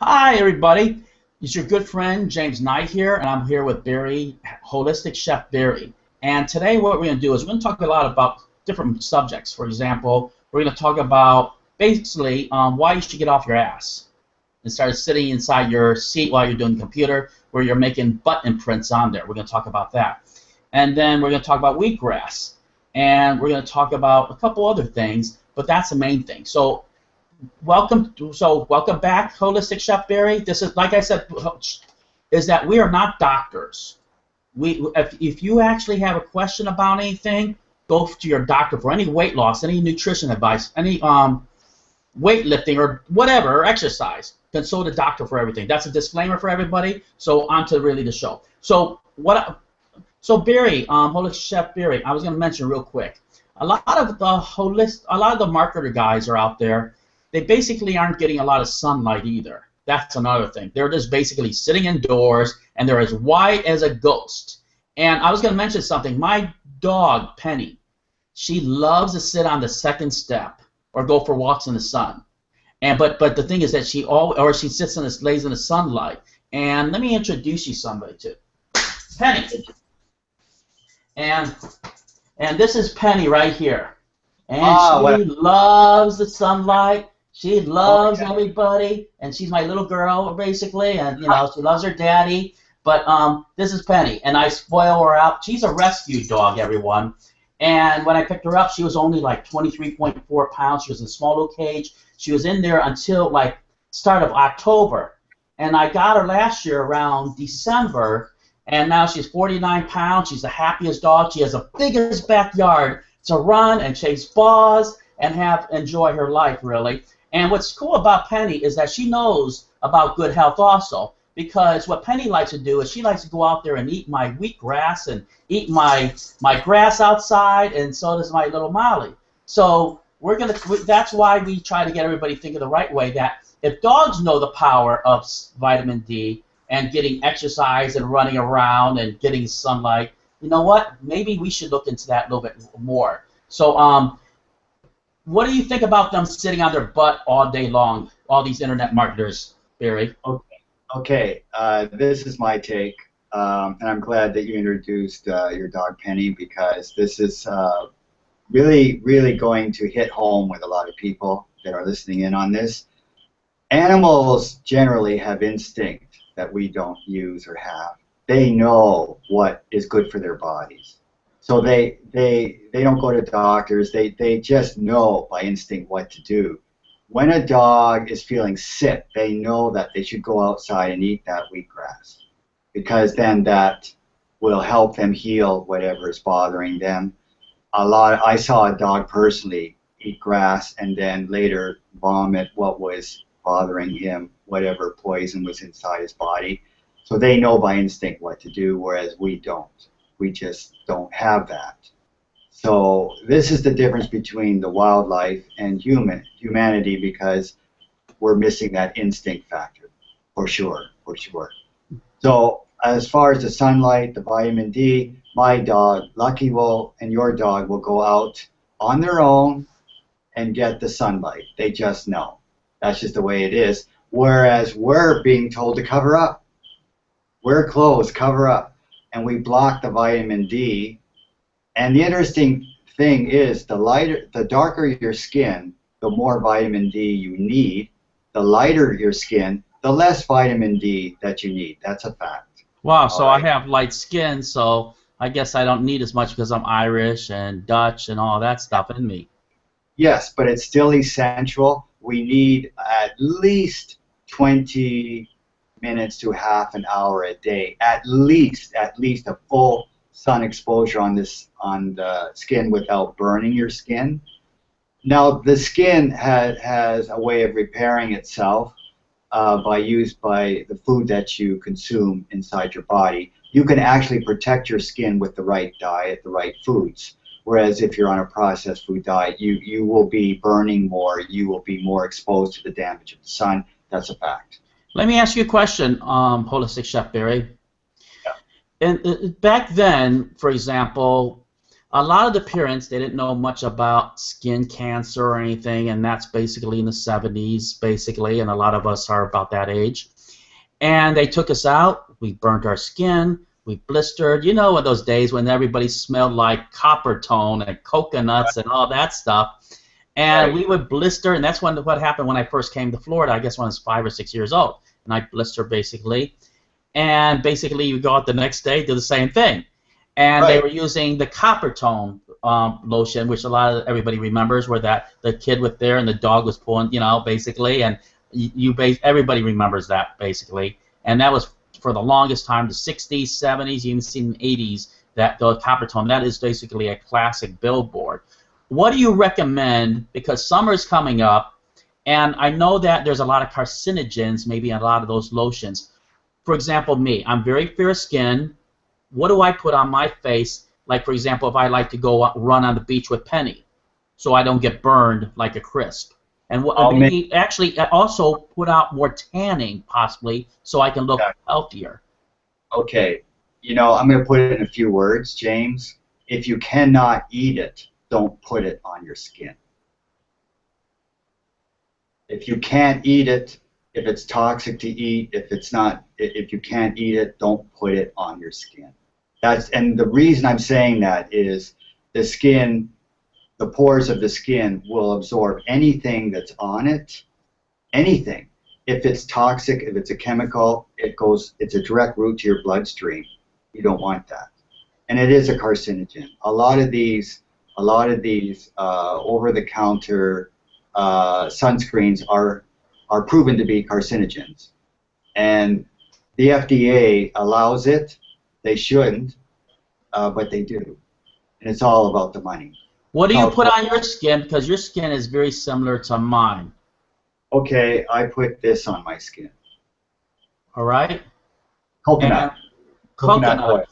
Hi, everybody. It's your good friend James Knight here, and I'm here with Barry, Holistic Chef Barry. And today, what we're going to do is we're going to talk a lot about different subjects. For example, we're going to talk about basically why you should get off your ass and start sitting inside your seat while you're doing the computer, where you're making butt imprints on there. We're going to talk about that. And then we're going to talk about wheatgrass. And we're going to talk about a couple other things, but that's the main thing. So welcome back, Holistic Chef Barry. This is, like I said, is that we are not doctors. If you actually have a question about anything, go to your doctor for any weight loss, any nutrition advice, any weightlifting or whatever, or exercise. Consult a doctor for everything. That's a disclaimer for everybody. So on to really the show. So Barry, Holistic Chef Barry, I was going to mention real quick. A lot of the marketer guys are out there. They basically aren't getting a lot of sunlight either. That's another thing. They're just basically sitting indoors, and they're as white as a ghost. And I was going to mention something. My dog, Penny, she loves to sit on the second step or go for walks in the sun. But the thing is that she sits in this, lays in the sunlight. And let me introduce you somebody to Penny. And this is Penny right here. And she loves the sunlight. She loves everybody, and she's my little girl, basically, and, you know, she loves her daddy. But this is Penny, and I spoil her out. She's a rescue dog, everyone. And when I picked her up, she was only like 23.4 pounds. She was in a small little cage. She was in there until, like, start of October. And I got her last year around December, and now she's 49 pounds. She's the happiest dog. She has the biggest backyard to run and chase balls and enjoy her life, really. And what's cool about Penny is that she knows about good health also, because what Penny likes to do is she likes to go out there and eat my wheatgrass and eat my grass outside, and so does my little Molly. So that's why we try to get everybody thinking the right way, that if dogs know the power of vitamin D and getting exercise and running around and getting sunlight, you know what? Maybe we should look into that a little bit more. So what do you think about them sitting on their butt all day long, all these internet marketers, Barry? Okay. This is my take, and I'm glad that you introduced your dog Penny, because this is really, really going to hit home with a lot of people that are listening in on this. Animals generally have instinct that we don't use or have. They know what is good for their bodies. So they don't go to doctors. They just know by instinct what to do. When a dog is feeling sick, they know that they should go outside and eat that wheatgrass, because then that will help them heal whatever is bothering them. I saw a dog personally eat grass and then later vomit what was bothering him, whatever poison was inside his body. So they know by instinct what to do, whereas we don't. We just don't have that. So this is the difference between the wildlife and humanity, because we're missing that instinct factor, for sure. So as far as the sunlight, the vitamin D, my dog, Lucky, and your dog will go out on their own and get the sunlight. They just know. That's just the way it is. Whereas we're being told to cover up. Wear clothes, cover up. And we block the vitamin D. And the interesting thing is, the darker your skin, the more vitamin D you need. The lighter your skin, the less vitamin D that you need. That's a fact. Wow, so I have light skin, so I guess I don't need as much because I'm Irish and Dutch and all that stuff in me. Yes, but it's still essential. We need at least 20 minutes to half an hour a day, at least a full sun exposure on the skin without burning your skin. Now the skin has a way of repairing itself by the food that you consume inside your body. You can actually protect your skin with the right diet, the right foods. Whereas if you're on a processed food diet, you will be burning more, you will be more exposed to the damage of the sun. That's a fact. Let me ask you a question, Holistic Chef Barry. Yeah. And back then, for example, a lot of the parents, they didn't know much about skin cancer or anything, and that's basically in the 70s, basically, and a lot of us are about that age. And they took us out. We burnt our skin. We blistered. You know, in those days when everybody smelled like copper tone and coconuts and all that stuff. And we would blister, and that's what happened when I first came to Florida, I guess when I was 5 or 6 years old. And I blister, basically. And basically, you go out the next day, do the same thing. And they were using the copper tone lotion, which everybody remembers, where the kid was there and the dog was pulling, you know, basically. And everybody remembers that, basically. And that was for the longest time, the 60s, 70s, even seen the 80s, that the copper tone. That is basically a classic billboard. What do you recommend? Because summer's coming up, and I know that there's a lot of carcinogens, maybe in a lot of those lotions. For example, me, I'm very fair skinned. What do I put on my face? Like, for example, if I like to go run on the beach with Penny, so I don't get burned like a crisp. And maybe actually also put out more tanning, possibly, so I can look healthier. Okay. You know, I'm going to put it in a few words, James. If you cannot eat it, don't put it on your skin. If you can't eat it, if it's toxic to eat, if you can't eat it, don't put it on your skin. And the reason I'm saying that is the skin, the pores of the skin will absorb anything that's on it, anything. If it's toxic, if it's a chemical, it's a direct route to your bloodstream. You don't want that. And it is a carcinogen. A lot of these over-the-counter sunscreens are proven to be carcinogens. And the FDA allows it. They shouldn't, but they do. And it's all about the money. What do you put on your skin? Because your skin is very similar to mine. Okay, I put this on my skin. All right. Coconut oil.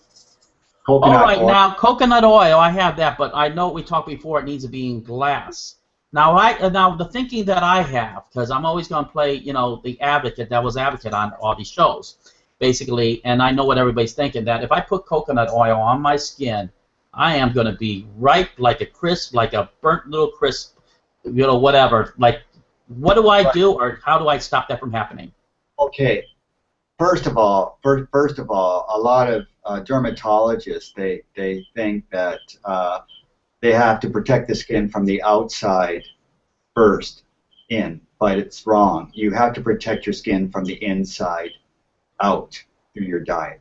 All right, now coconut oil, I have that, but I know we talked before it needs to be in glass. Now, the thinking that I have, because I'm always going to play, you know, the devil's advocate on all these shows, basically, and I know what everybody's thinking, that if I put coconut oil on my skin, I am going to be ripe like a crisp, like a burnt little crisp, you know, whatever. Like, what do I do, or how do I stop that from happening? Okay. First of all, a lot of dermatologists, they think that they have to protect the skin from the outside first in, but it's wrong. You have to protect your skin from the inside out through your diet.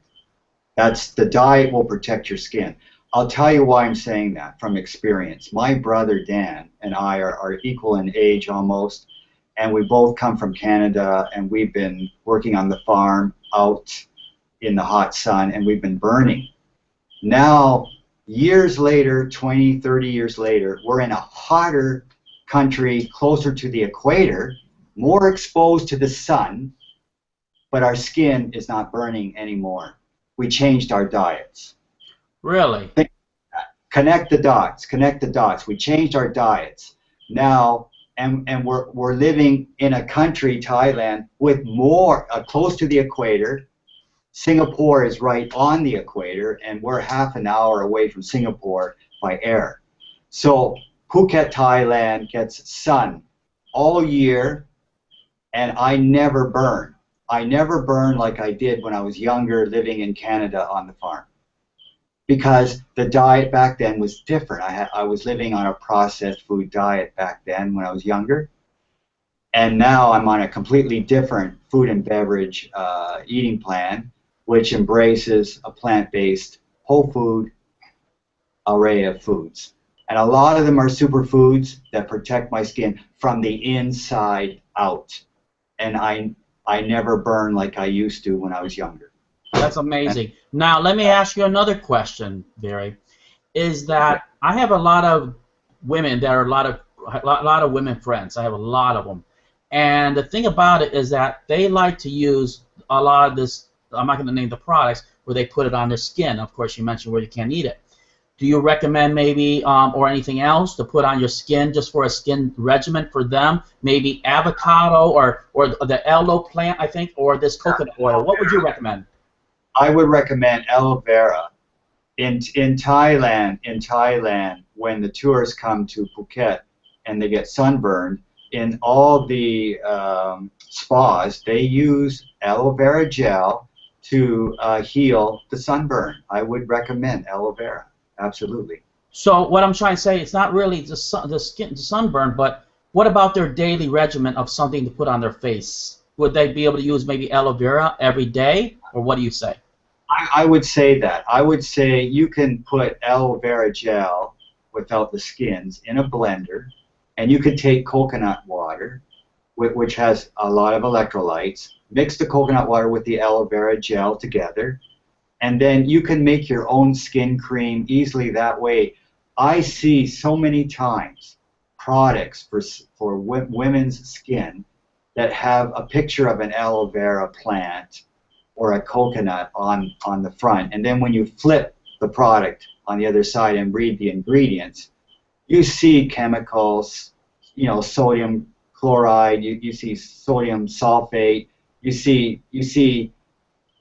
The diet will protect your skin. I'll tell you why I'm saying that from experience. My brother Dan and I are equal in age almost, and we both come from Canada, and we've been working on the farm out in the hot sun, and we've been burning. Now, years later, 20, 30 years later, we're in a hotter country closer to the equator, more exposed to the sun, but our skin is not burning anymore. We changed our diets. Really? Connect the dots. We changed our diets. Now, and we're living in a country, Thailand, with more close to the equator. Singapore is right on the equator, and we're half an hour away from Singapore by air. So Phuket, Thailand gets sun all year, and I never burn. I never burn like I did when I was younger living in Canada on the farm. Because the diet back then was different. I was living on a processed food diet back then when I was younger. And now I'm on a completely different food and beverage eating plan, which embraces a plant-based, whole food array of foods. And a lot of them are superfoods that protect my skin from the inside out. And I never burn like I used to when I was younger. That's amazing. Now, let me ask you another question, Barry. Is that I have a lot of women that are a lot of women friends. I have a lot of them. And the thing about it is that they like to use a lot of this, I'm not going to name the products, where they put it on their skin. Of course, you mentioned where you can't eat it. Do you recommend maybe, or anything else, to put on your skin just for a skin regimen for them? Maybe avocado or the aloe plant, I think, or this coconut oil. What would you recommend? I would recommend aloe vera in Thailand, when the tourists come to Phuket and they get sunburned, in all the spas, they use aloe vera gel to heal the sunburn. I would recommend aloe vera, absolutely. So what I'm trying to say, it's not really the sunburn, but what about their daily regimen of something to put on their face? Would they be able to use maybe aloe vera every day, or what do you say? I would say that. I would say you can put aloe vera gel without the skins in a blender, and you could take coconut water, which has a lot of electrolytes, mix the coconut water with the aloe vera gel together, and then you can make your own skin cream easily that way. I see so many times products for women's skin that have a picture of an aloe vera plant or a coconut on the front, and then when you flip the product on the other side and read the ingredients, you see chemicals, you know, sodium chloride, you see sodium sulfate, you see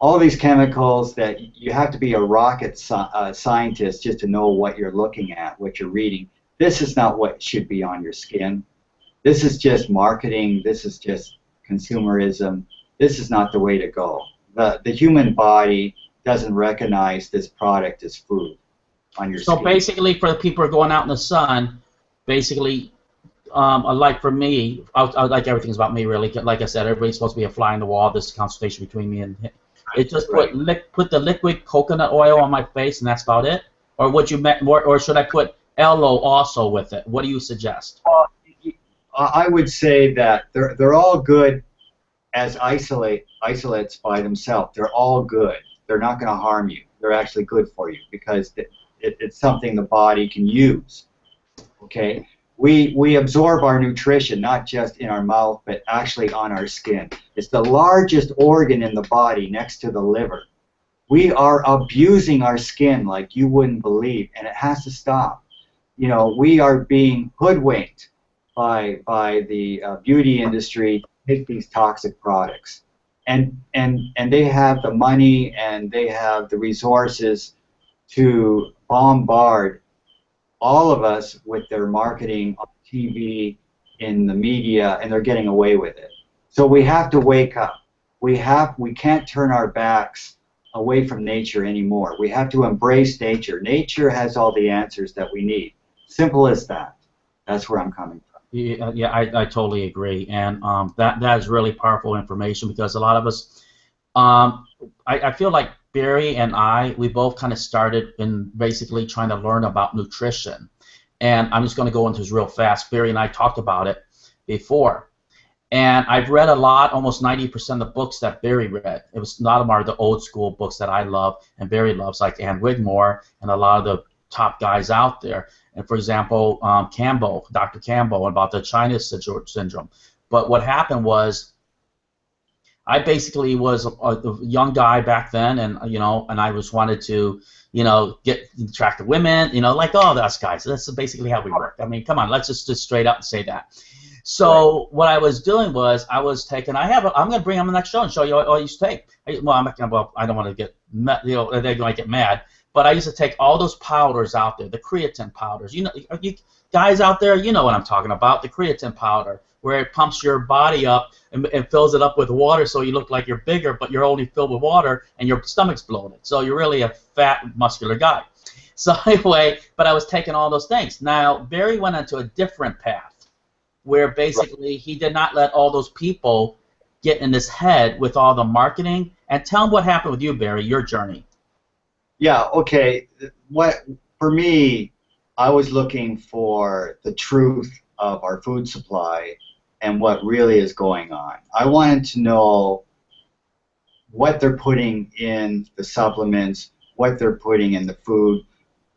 all these chemicals that you have to be a rocket scientist just to know what you're looking at, what you're reading. This is not what should be on your skin. This is just marketing. This is just consumerism. This is not the way to go. The human body doesn't recognize this product as food on your skin. So basically, for the people who are going out in the sun, basically, like for me, I like everything's about me really. Like I said, everybody's supposed to be a fly on the wall. This is a consultation between me and him. It just put the liquid coconut oil on my face, and that's about it. Or would you or should I put aloe also with it? What do you suggest? I would say that they're all good as isolates by themselves. They're all good. They're not going to harm you. They're actually good for you because it's something the body can use. Okay? We absorb our nutrition not just in our mouth, but actually on our skin. It's the largest organ in the body next to the liver. We are abusing our skin like you wouldn't believe, and it has to stop. You know, we are being hoodwinked by the beauty industry to take these toxic products. And they have the money and they have the resources to bombard all of us with their marketing on TV, in the media, and they're getting away with it. So we have to wake up. We can't turn our backs away from nature anymore. We have to embrace nature. Nature has all the answers that we need. Simple as that. That's where I'm coming from. Yeah, I totally agree, and that is really powerful information because a lot of us, I feel like Barry and we both kind of started in basically trying to learn about nutrition, and I'm just going to go into this real fast. Barry and I talked about it before, and I've read a lot, almost 90% of the books that Barry read. A lot of them are the old school books that I love and Barry loves, like Ann Wigmore and a lot of the top guys out there. And for example, Campbell, Dr. Campbell, about the China syndrome. But what happened was, I basically was a young guy back then, and and I just wanted to, get attractive women, like all us guys. That's basically how we work. I mean, come on, let's just straight up and say that. So what I was doing was I'm going to bring on the next show and show you all I used to take. I don't want to get, they might get mad. But I used to take all those powders out there, the creatine powders. You guys out there, you know what I'm talking about, the creatine powder, where it pumps your body up and fills it up with water so you look like you're bigger, but you're only filled with water and your stomach's bloated. So you're really a fat, muscular guy. So anyway, but I was taking all those things. Now, Barry went into a different path where basically he did not let all those people get in his head with all the marketing. And tell him what happened with you, Barry, your journey. Yeah, okay. For me, I was looking for the truth of our food supply and what really is going on. I wanted to know what they're putting in the supplements, what they're putting in the food,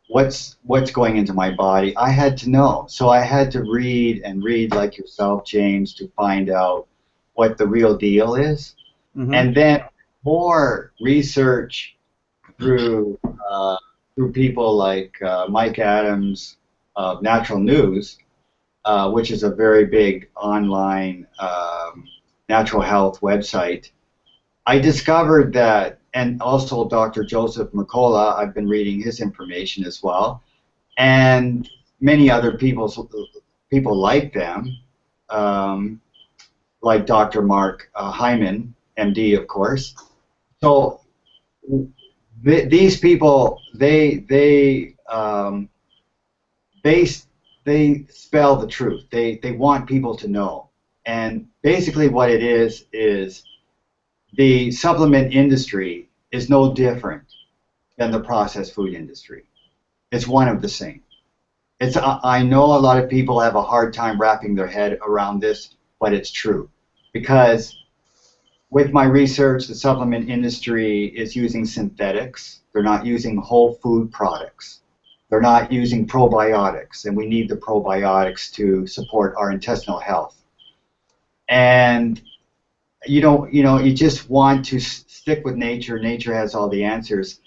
what's going into my body. I had to know. So I had to read and read like yourself, James, to find out what the real deal is. Mm-hmm. And then more research through people like Mike Adams of Natural News, which is a very big online natural health website. I discovered that and also Dr. Joseph Mercola. I've been reading his information as well, and many other people like them, like Dr. Mark Hyman, MD, of course. So these people, they spell the truth. They want people to know. And basically what it is the supplement industry is no different than the processed food industry. It's one of the same. I know a lot of people have a hard time wrapping their head around this, but it's true. Because with my research, the supplement industry is using synthetics. They're not using whole food products. They're not using probiotics, and we need the probiotics to support our intestinal health. And you just want to stick with nature. Nature has all the answers.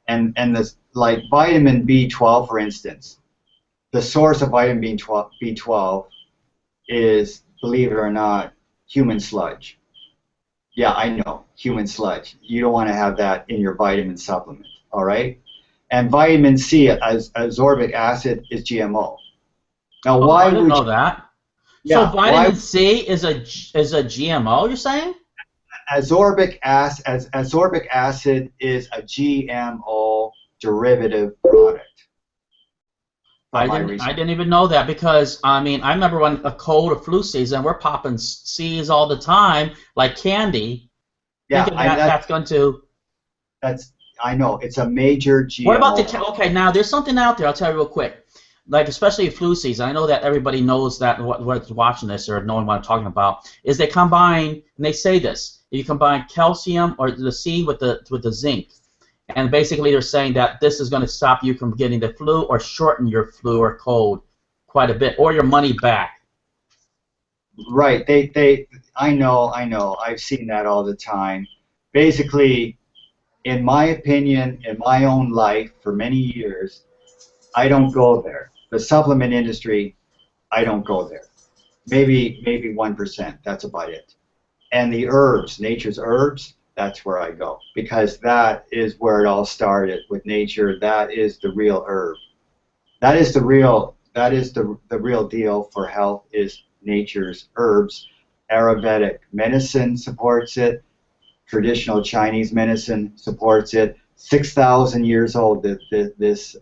And this, like vitamin B12, for instance, the source of vitamin B12 is, believe it or not, human sludge. Yeah, I know, human sludge. You don't want to have that in your vitamin supplement, all right? And vitamin C, ascorbic acid, is GMO. Now, why I didn't would know you, that. yeah, So vitamin C is a GMO, you're saying? ascorbic acid is a GMO derivative product. I didn't even know that, because I mean, I remember when a cold or flu season, we're popping C's all the time like candy. Yeah, Thinking that's going to. I know, it's a major GMO. What about okay, now there's something out there, I'll tell you real quick. Like, especially flu season, I know that everybody knows that what's watching this or knowing what I'm talking about, is they combine, and they say this, you combine calcium or the C with the zinc. And basically they're saying that this is going to stop you from getting the flu or shorten your flu or cold quite a bit, or your money back. Right. I know. I've seen that all the time. Basically, in my opinion, in my own life, for many years, I don't go there. The supplement industry, I don't go there. Maybe 1%. That's about it. And the herbs, nature's herbs, that's where I go, because that is where it all started with nature. That is the real herb. That is the real deal for health, is nature's herbs. Ayurvedic medicine supports it. Traditional Chinese medicine supports it. 6,000 years old. This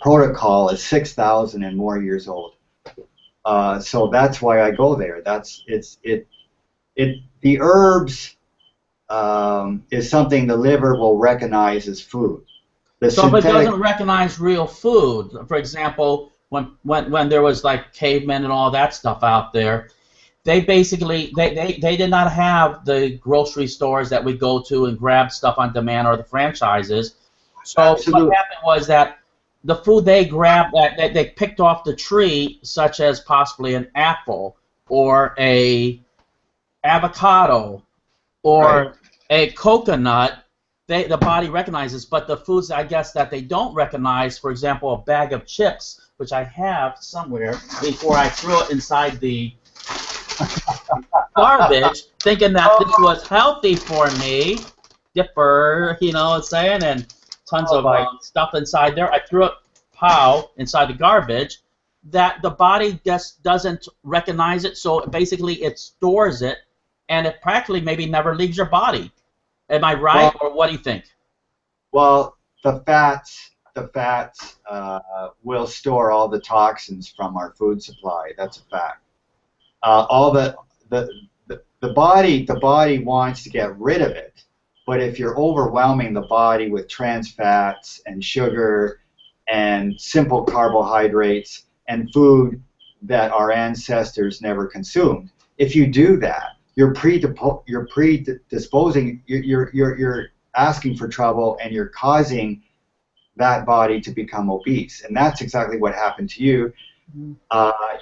protocol is 6,000 and more years old. So that's why I go there. The herbs is something the liver will recognize as food. So if it doesn't recognize real food, for example, when there was like cavemen and all that stuff out there, they basically they did not have the grocery stores that we go to and grab stuff on demand, or the franchises. So Absolutely. What happened was that the food they grabbed, that they picked off the tree, such as possibly an apple or a avocado or a coconut, the body recognizes. But the foods, I guess, that they don't recognize, for example, a bag of chips, which I have somewhere before I threw it inside the garbage, thinking that this was healthy for me, dipper, you know what I'm saying, and tons of stuff inside there. I threw it, inside the garbage, that the body just doesn't recognize it, so basically it stores it, and it practically maybe never leaves your body. Am I right, or what do you think? Well, the fats will store all the toxins from our food supply. That's a fact. The body wants to get rid of it, but if you're overwhelming the body with trans fats and sugar and simple carbohydrates and food that our ancestors never consumed, if you do that, you're predisposing, you're asking for trouble, and you're causing that body to become obese. And that's exactly what happened to you.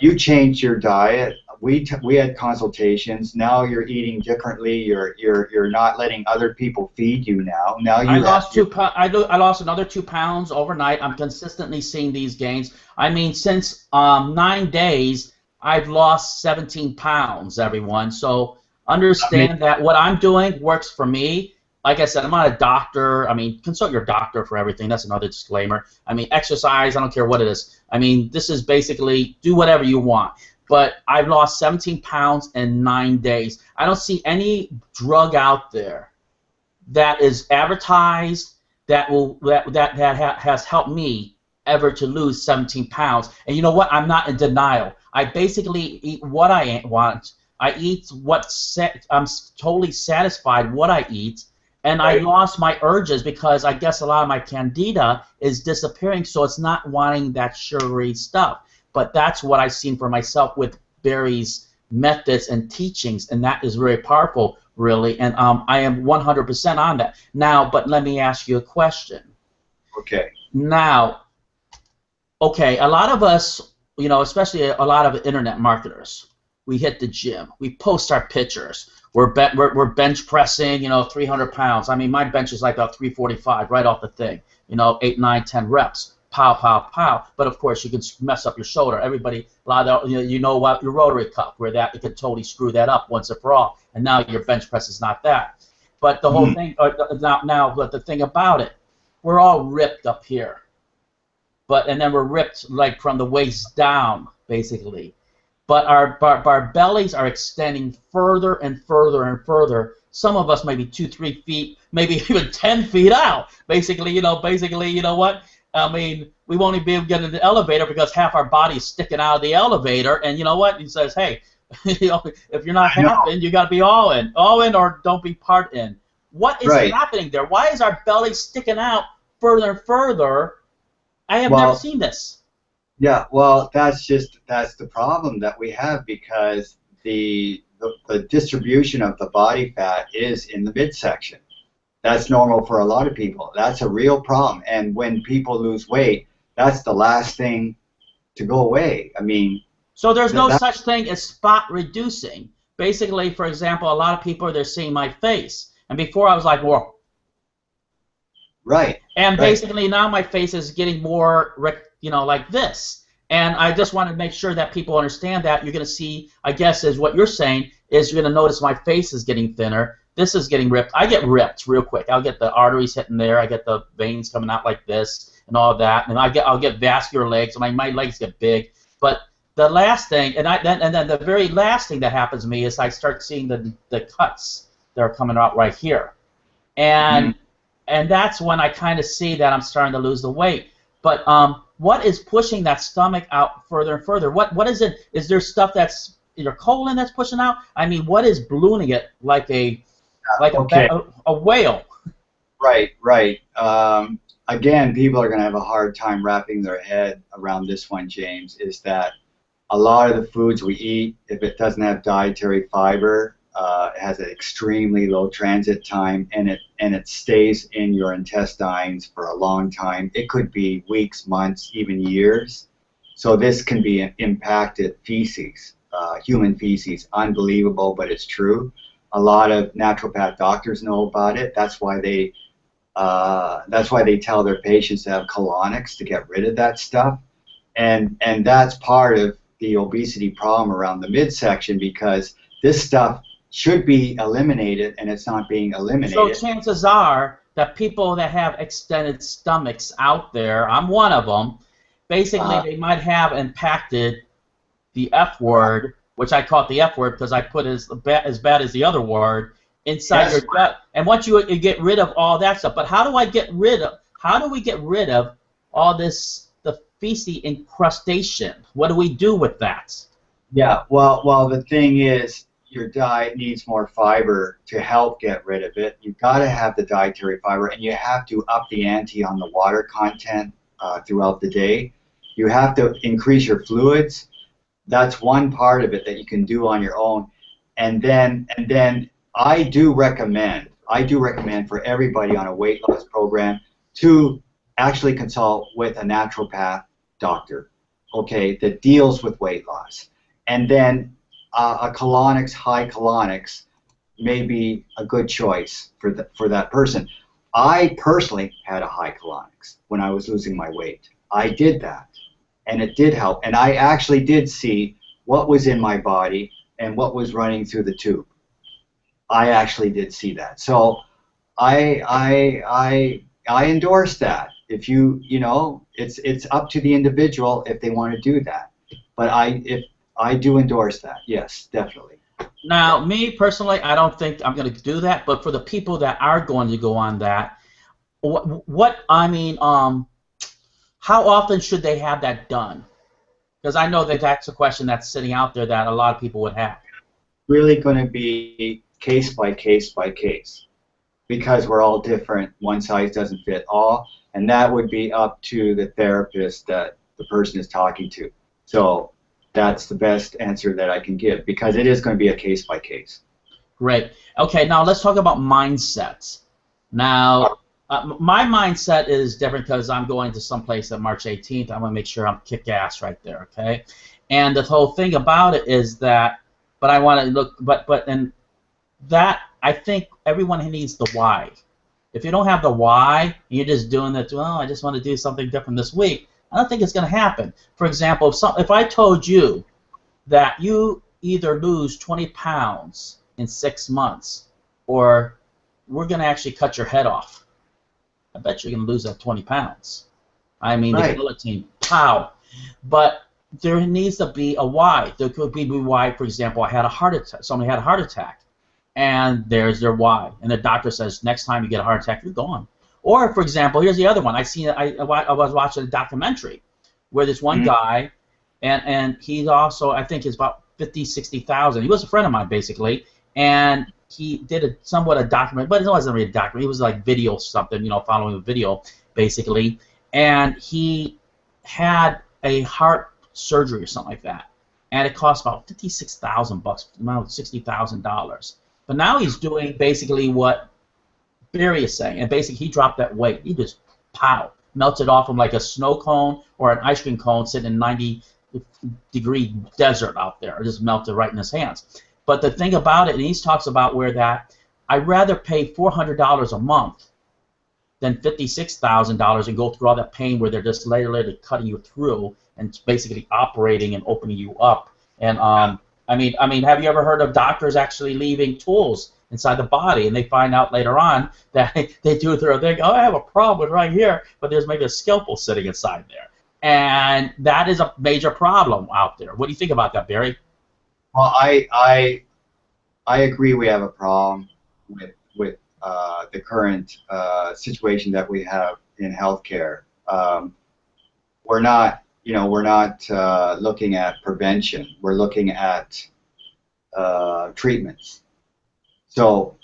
You changed your diet. We had consultations. Now you're eating differently. You're not letting other people feed you now. Now you I lost another 2 pounds overnight. I'm consistently seeing these gains. I mean, since 9 days, I've lost 17 pounds, everyone. So Understand that what I'm doing works for me. Like I said, I'm not a doctor. I mean, consult your doctor for everything. That's another disclaimer. I mean, exercise, I don't care what it is. I mean, this is basically do whatever you want. But I've lost 17 pounds in 9 days. I don't see any drug out there that is advertised that has helped me ever to lose 17 pounds. And you know what? I'm not in denial. I basically eat what I want. I eat I'm totally satisfied what I eat, and I lost my urges because I guess a lot of my candida is disappearing, so it's not wanting that sugary stuff. But that's what I've seen for myself with Barry's methods and teachings, and that is very powerful, really. And I am 100% on that. Now, but let me ask you a question. Okay. Now, okay, a lot of us, you know, especially a lot of internet marketers, we hit the gym. We post our pictures. We're bench pressing, you know, 300 pounds. I mean, my bench is like about 345 right off the thing. You know, 8, 9, 10 reps. Pow, pow, pow. But of course, you can mess up your shoulder. Everybody, a lot of you know what your rotary cuff, where that you can totally screw that up once and for all. And now your bench press is not that. But the whole thing, but the thing about it, we're all ripped up here. And then we're ripped like from the waist down, basically. But our bellies are extending further and further and further. Some of us maybe 2, 3 feet, maybe even 10 feet out. Basically, you know what? I mean, we won't even be able to get in the elevator because half our body is sticking out of the elevator. And you know what? He says, hey, you know, if you're not half in, you got to be all in or don't be part in. What is happening there? Why is our belly sticking out further and further? I have never seen this. Yeah, well, that's the problem that we have because the distribution of the body fat is in the midsection. That's normal for a lot of people. That's a real problem. And when people lose weight, that's the last thing to go away. I mean, so there's no such thing as spot reducing. Basically, for example, a lot of people, they're seeing my face. And before I was like, whoa. Right. And basically now my face is getting more, you know, like this. And I just want to make sure that people understand that. You're going to see, I guess, is what you're saying, is you're going to notice my face is getting thinner. This is getting ripped. I get ripped real quick. I'll get the arteries hitting there. I get the veins coming out like this and all that. And I'll get vascular legs. My legs get big. But the last thing, and then the very last thing that happens to me is I start seeing the cuts that are coming out right here. And and that's when I kind of see that I'm starting to lose the weight. But what is pushing that stomach out further and further? What is it? Is there stuff that's in your colon that's pushing out? I mean, what is ballooning it like a whale? Right. Again, people are going to have a hard time wrapping their head around this one, James, is that a lot of the foods we eat, if it doesn't have dietary fiber, it has an extremely low transit time, and it stays in your intestines for a long time. It could be weeks, months, even years. So this can be impacted feces, human feces. Unbelievable, but it's true. A lot of naturopath doctors know about it. That's why they tell their patients to have colonics to get rid of that stuff, and that's part of the obesity problem around the midsection because this stuff should be eliminated and it's not being eliminated. So chances are that people that have extended stomachs out there, I'm one of them, basically they might have impacted the F word, which I call it the F word because I put as bad as the other word, inside your gut. And once you get rid of all that stuff, but how do we get rid of all this, the feces incrustation? What do we do with that? Yeah, well the thing is, your diet needs more fiber to help get rid of it. You've got to have the dietary fiber, and you have to up the ante on the water content throughout the day. You have to increase your fluids. That's one part of it that you can do on your own. And then I do recommend for everybody on a weight loss program to actually consult with a naturopath doctor, okay, that deals with weight loss. And then a colonics, high colonics, may be a good choice for that person. I personally had a high colonics when I was losing my weight. I did that, and it did help. And I actually did see what was in my body and what was running through the tube. I actually did see that. So I endorse that. If you know, it's up to the individual if they want to do that. But I do endorse that. Yes, definitely. Now, me personally, I don't think I'm going to do that. But for the people that are going to go on that, what I mean, how often should they have that done? Because I know that that's a question that's sitting out there that a lot of people would have. Really going to be case by case by case, because we're all different. One size doesn't fit all, and that would be up to the therapist that the person is talking to. So that's the best answer that I can give, because it is going to be a case by case. Great. Okay, now let's talk about mindsets. Now, my mindset is different because I'm going to someplace on March 18th. I'm going to make sure I'm kick ass right there, okay? And the whole thing about it is that, but I want to look, and that, I think everyone needs the why. If you don't have the why, and you're just doing that, well, I just want to do something different this week, I don't think it's going to happen. For example, if I told you that you either lose 20 pounds in 6 months, or we're going to actually cut your head off, I bet you're going to lose that 20 pounds. I mean, Right. the guillotine, pow. But there needs to be a why. There could be why, for example, I had a heart attack. Somebody had a heart attack, and there's their why. And the doctor says, next time you get a heart attack, you're gone. Or, for example, here's the other one. I was watching a documentary where this one guy, and he's also, I think, is about 50, 60,000. He was a friend of mine, basically, and he did somewhat a documentary, but it wasn't really a documentary. It was like video something, you know, following a video, basically. And he had a heart surgery or something like that, and it cost about $56,000, about $60,000. But now he's doing basically what Barry is saying, and basically he dropped that weight. He just pow, melted off him like a snow cone or an ice cream cone sitting in 90-degree desert out there. It just melted right in his hands. But the thing about it, and he talks about where that I'd rather pay $400 a month than $56,000 and go through all that pain where they're just literally cutting you through and basically operating and opening you up. And I mean, have you ever heard of doctors actually leaving tools inside the body, and they find out later on that they do their thing? Oh, I have a problem right here, but there's maybe a scalpel sitting inside there, and that is a major problem out there. What do you think about that, Barry? Well, I agree. We have a problem with the current situation that we have in healthcare. We're not, looking at prevention. We're looking at treatments. So,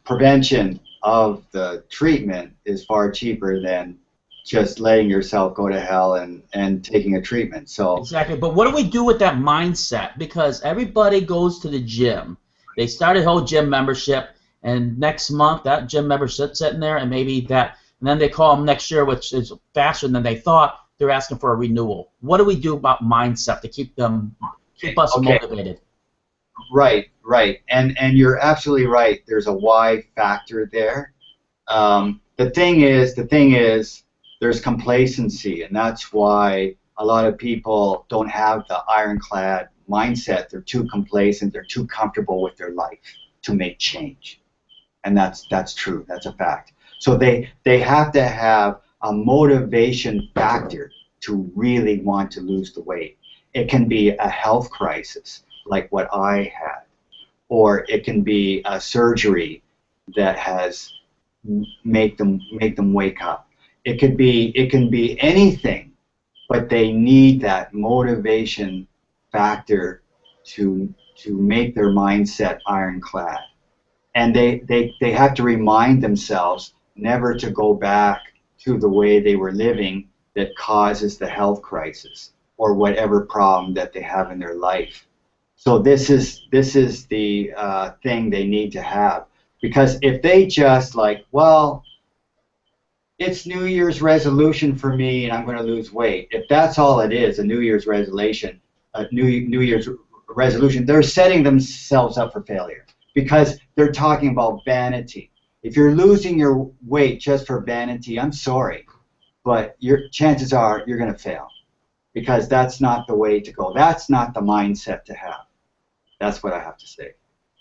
prevention of the treatment is far cheaper than just letting yourself go to hell and taking a treatment. So Exactly, but what do we do with that mindset? Because everybody goes to the gym. They start a whole gym membership, and next month that gym membership's sitting there, and maybe that, and then they call them next year, which is faster than they thought. They're asking for a renewal. What do we do about mindset to keep us motivated? Right, and you're absolutely right. There's a why factor there. The thing is, there's complacency, and that's why a lot of people don't have the ironclad mindset. They're too complacent. They're too comfortable with their life to make change, and that's true. That's a fact. So they have to have a motivation factor to really want to lose the weight. It can be a health crisis like what I had, or it can be a surgery that has make them wake up. It can be anything, but they need that motivation factor to make their mindset ironclad, and they have to remind themselves never to go back to the way they were living that causes the health crisis or whatever problem that they have in their life. So this is the thing they need to have, because if they just like, well, it's New Year's resolution for me and I'm going to lose weight. If that's all it is, a New Year's resolution, they're setting themselves up for failure, because they're talking about vanity. If you're losing your weight just for vanity, I'm sorry, but your chances are you're going to fail, because that's not the way to go. That's not the mindset to have. That's what I have to say.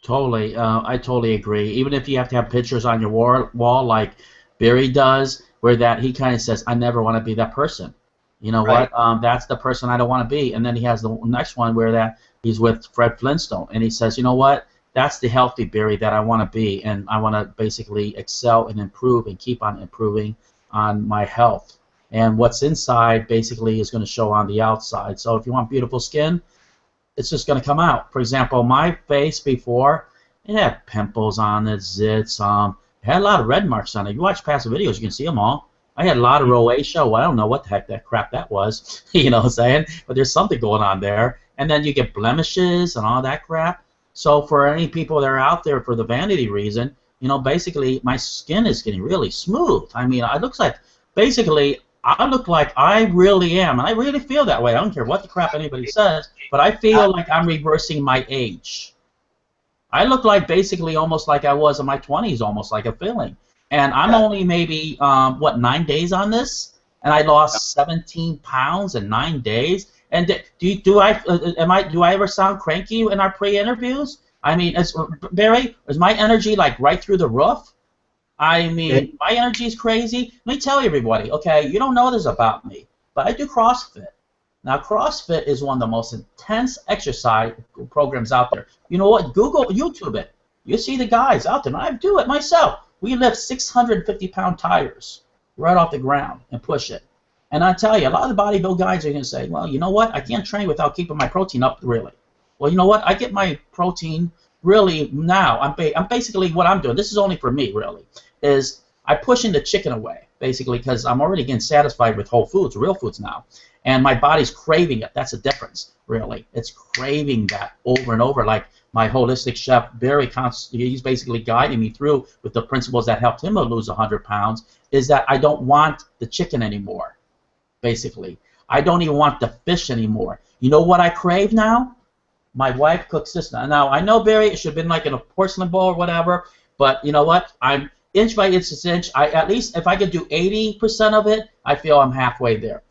Totally. I totally agree. Even if you have to have pictures on your wall like Barry does, where that he kind of says, "I never want to be that person." You know Right. what? That's the person I don't want to be. And then he has the next one where that he's with Fred Flintstone, and he says, "You know what? That's the healthy Barry that I want to be, and I want to basically excel and improve and keep on improving on my health. And what's inside basically is going to show on the outside. So if you want beautiful skin, it's just going to come out. For example, my face before, it had pimples on it, zits, it had a lot of red marks on it. You watch past videos, you can see them all. I had a lot of rosacea. Well, I don't know what the heck that crap that was, you know what I'm saying? But there's something going on there. And then you get blemishes and all that crap. So for any people that are out there for the vanity reason, you know, basically my skin is getting really smooth. I mean, it looks like, basically, I look like I really am, and I really feel that way. I don't care what the crap anybody says, but I feel like I'm reversing my age. I look like basically almost like I was in my 20s, almost like a feeling. And I'm only maybe, what, 9 days on this? And I lost 17 pounds in 9 days. And do I ever sound cranky in our pre-interviews? I mean, Barry, is my energy like right through the roof? I mean, my energy is crazy. Let me tell you, everybody, okay, you don't know this about me, but I do CrossFit. Now, CrossFit is one of the most intense exercise programs out there. You know what? Google, YouTube it. You see the guys out there, and I do it myself. We lift 650-pound tires right off the ground and push it. And I tell you, a lot of the bodybuilding guys are going to say, well, you know what? I can't train without keeping my protein up, really. Well, you know what? I get my protein really now. I'm basically what I'm doing. This is only for me, really. Is I'm pushing the chicken away, basically, because I'm already getting satisfied with whole foods, real foods now, and my body's craving it. That's the difference, really. It's craving that over and over, like my holistic chef Barry, he's basically guiding me through with the principles that helped him to lose 100 pounds, is that I don't want the chicken anymore, basically. I don't even want the fish anymore. You know what I crave now? My wife cooks this now. Now, I know, Barry, it should have been like in a porcelain bowl or whatever, but you know what? I'm inch by inch. At least if I could do 80% of it, I feel I'm halfway there.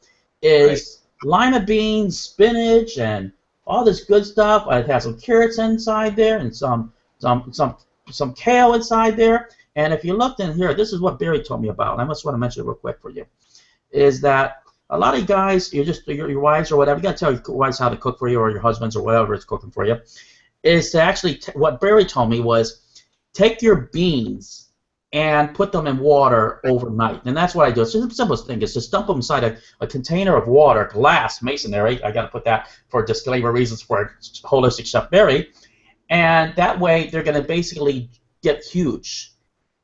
Is lima beans, spinach, and all this good stuff. It has some carrots inside there and some kale inside there. And if you looked in here, this is what Barry told me about. And I just want to mention it real quick for you. Is that a lot of guys, your wives or whatever, you got to tell your wives how to cook for you, or your husbands or whatever is cooking for you, is to actually, what Barry told me was, take your beans and put them in water overnight. And that's what I do. It's just the simplest thing is just dump them inside a container of water, glass, masonry. I got to put that for disclaimer reasons for Holistic Chef Barry. And that way they're going to basically get huge.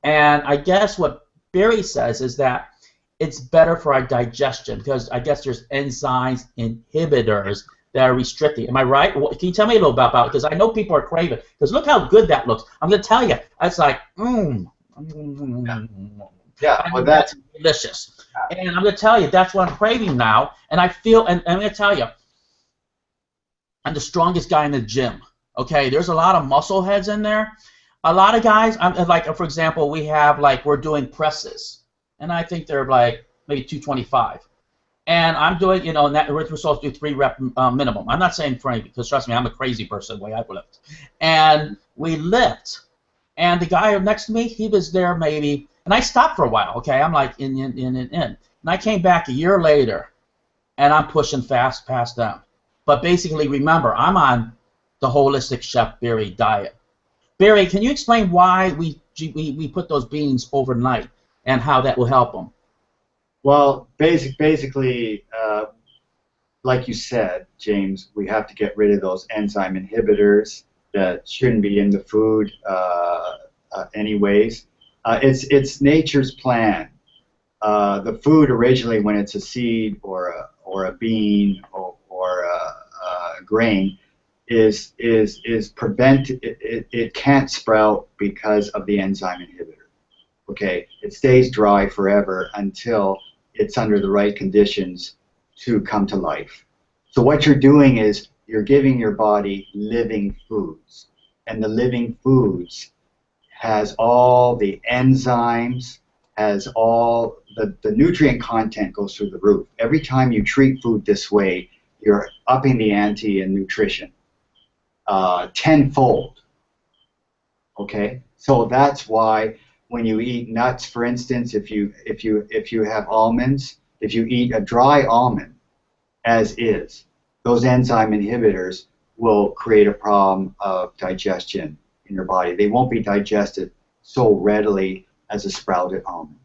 And I guess what Barry says is that it's better for our digestion because I guess there's enzymes inhibitors that are restricting. Am I right? Can you tell me a little bit about it? Because I know people are craving. Because look how good that looks. I'm going to tell you. It's like, Yeah, well, that's delicious. And I'm going to tell you, that's what I'm craving now. And I feel, and I'm going to tell you, I'm the strongest guy in the gym. Okay, there's a lot of muscle heads in there. A lot of guys, like, for example, we're doing presses. And I think they're like maybe 225. And I'm doing, you know, we're supposed to do 3 rep minimum. I'm not saying for any, because trust me, I'm a crazy person the way I lift. And we lift. And the guy next to me, he was there maybe, and I stopped for a while, okay? I'm like in. And I came back a year later, and I'm pushing fast past them. But basically, remember, I'm on the Holistic Chef Barry diet. Barry, can you explain why we put those beans overnight and how that will help them? Well, basically, like you said, James, we have to get rid of those enzyme inhibitors that shouldn't be in the food anyways. It's nature's plan. The food originally, when it's a seed or a bean or a grain, is prevented. It can't sprout because of the enzyme inhibitor. Okay, it stays dry forever until it's under the right conditions to come to life. So what you're doing is you're giving your body living foods, and the living foods has all the enzymes, has all the nutrient content goes through the roof. Every time you treat food this way, you're upping the ante in nutrition tenfold. Okay, so that's why when you eat nuts, for instance, if you have almonds, if you eat a dry almond as is, those enzyme inhibitors will create a problem of digestion in your body. They won't be digested so readily as a sprouted almond.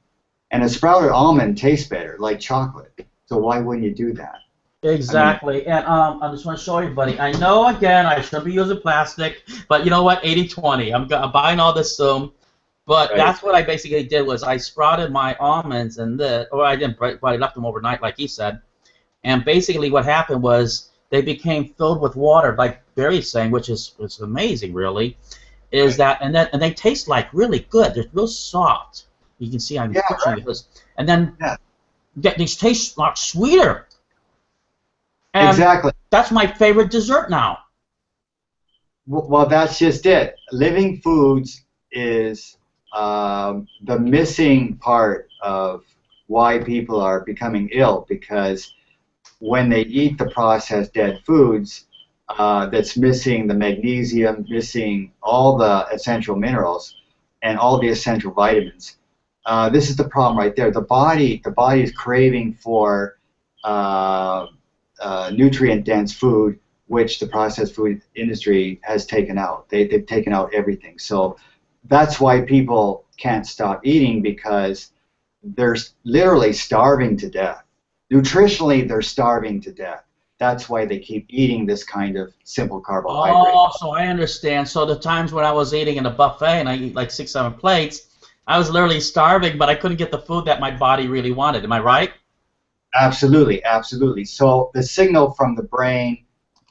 And a sprouted almond tastes better, like chocolate. So why wouldn't you do that? I mean, Exactly, and I just want to show everybody. I know, again, I shouldn't be using plastic, but you know what? 80/20. I'm buying all this soon. But right. that's what I basically did was I sprouted my almonds and or I didn't, but I left them overnight, like he said. And basically, what happened was they became filled with water, like Barry's saying, which is amazing, really. Is Right. that and they taste like really good. They're real soft. You can see I'm Yeah, pushing this, and then yeah, these taste a lot sweeter. And exactly. that's my favorite dessert now. Well, that's just it. Living foods is the missing part of why people are becoming ill, because when they eat the processed dead foods, that's missing the magnesium, missing all the essential minerals and all the essential vitamins. This is the problem right there. The body is craving for uh, nutrient-dense food, which the processed food industry has taken out. They've taken out everything. So that's why people can't stop eating, because they're literally starving to death. Nutritionally, they're starving to death. That's why they keep eating this kind of simple carbohydrate. Oh, so I understand. So the times when I was eating in a buffet and I eat like 6, 7 plates, I was literally starving, but I couldn't get the food that my body really wanted. Am I right? Absolutely, absolutely. So the signal from the brain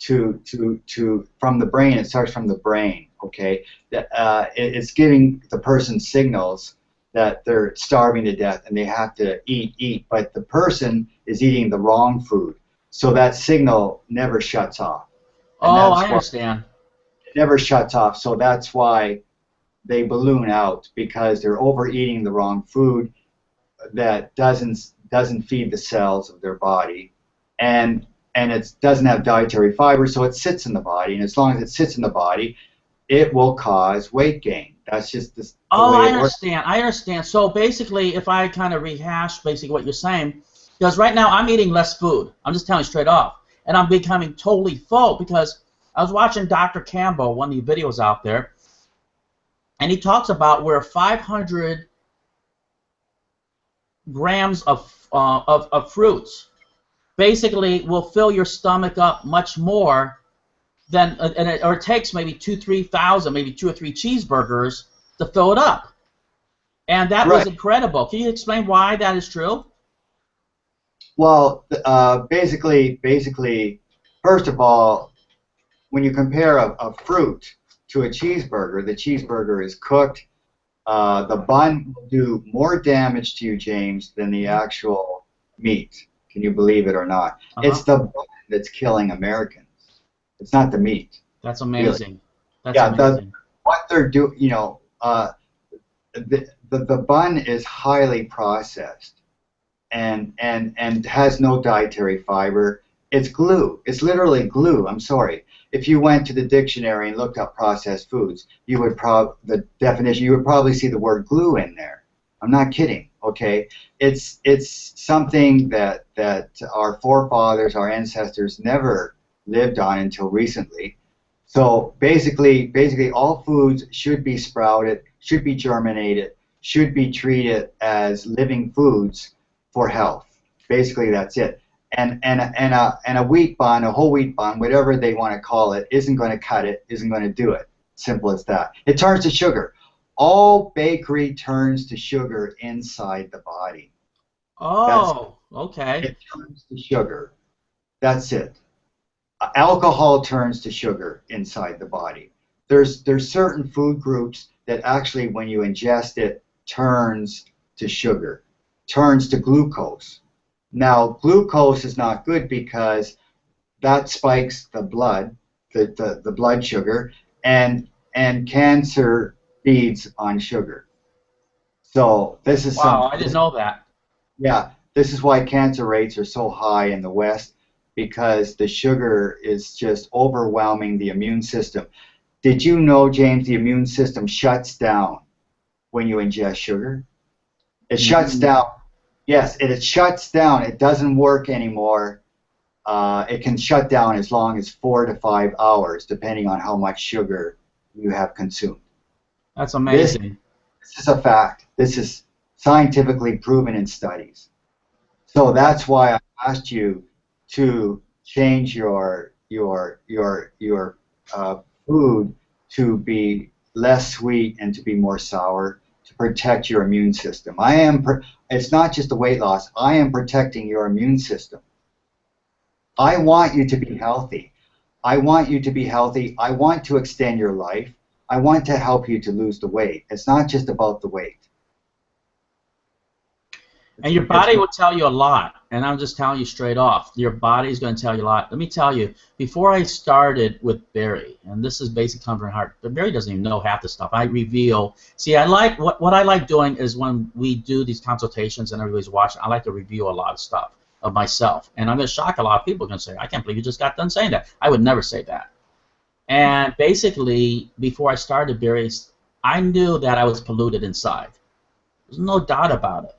from the brain, it starts from the brain. Okay, it's giving the person signals that they're starving to death and they have to eat, but the person is eating the wrong food. So that signal never shuts off, and Oh, that's I why understand. it never shuts off. So that's why they balloon out, because they're overeating the wrong food that doesn't feed the cells of their body, and it doesn't have dietary fiber, so it sits in the body, and as long as it sits in the body, it will cause weight gain. That's just the Oh, way I it works. understand. I understand. So basically, if I kind of rehash basically what you're saying, because right now I'm eating less food. I'm just telling you straight off, and I'm becoming totally full because I was watching Dr. Campbell, one of the videos out there, and he talks about where 500 grams of fruits basically will fill your stomach up much more than, or it takes maybe 2, 3 thousand, maybe 2 or 3 cheeseburgers to fill it up. And that was Right. incredible. Can you explain why that is true? Well, basically, first of all, when you compare a fruit to a cheeseburger, the cheeseburger is cooked. The bun will do more damage to you, James, than the actual meat. Can you believe it or not? Uh-huh. It's the bun that's killing Americans. It's not the meat, That's really. amazing. That's Yeah, amazing. what they're doing, the bun is highly processed and has no dietary fiber. It's glue. It's literally glue. I'm sorry. If you went to the dictionary and looked up processed foods, the definition, you would probably see the word glue in there. I'm not kidding. Okay, it's something that our forefathers, our ancestors, never lived on until recently. So basically, all foods should be sprouted, should be germinated, should be treated as living foods for health. Basically, that's it. And a wheat bun, a whole wheat bun, whatever they want to call it, isn't going to cut it, isn't going to do it. Simple as that. It turns to sugar. All bakery turns to sugar inside the body. That's Oh, okay. it turns to sugar. That's it. Alcohol turns to sugar inside the body. There's certain food groups that actually, when you ingest it, turns to sugar, turns to glucose. Now, glucose is not good because that spikes the blood, the blood sugar, and cancer feeds on sugar. So this is Wow, I didn't know that. yeah, this is why cancer rates are so high in the West, because the sugar is just overwhelming the immune system. Did you know, James, the immune system shuts down when you ingest sugar? It shuts down. Yes, it shuts down. It doesn't work anymore. It can shut down as long as 4 to 5 hours, depending on how much sugar you have consumed. That's amazing. This is a fact. This is scientifically proven in studies. So that's why I asked you to change your food to be less sweet and to be more sour to protect your immune system. It's not just the weight loss. I am protecting your immune system. I want you to be healthy. I want you to be healthy. I want to extend your life. I want to help you to lose the weight. It's not just about the weight. And your body will tell you a lot. And I'm just telling you straight off, your body's going to tell you a lot. Let me tell you, before I started with Barry, and this is basic comfort and heart, but Barry doesn't even know half the stuff. I reveal. See, I like what I like doing is when we do these consultations and everybody's watching, I like to review a lot of stuff of myself. And I'm going to shock a lot of people. Going to say, I can't believe you just got done saying that. I would never say that. And basically, before I started Barry's, I knew that I was polluted inside. There's no doubt about it.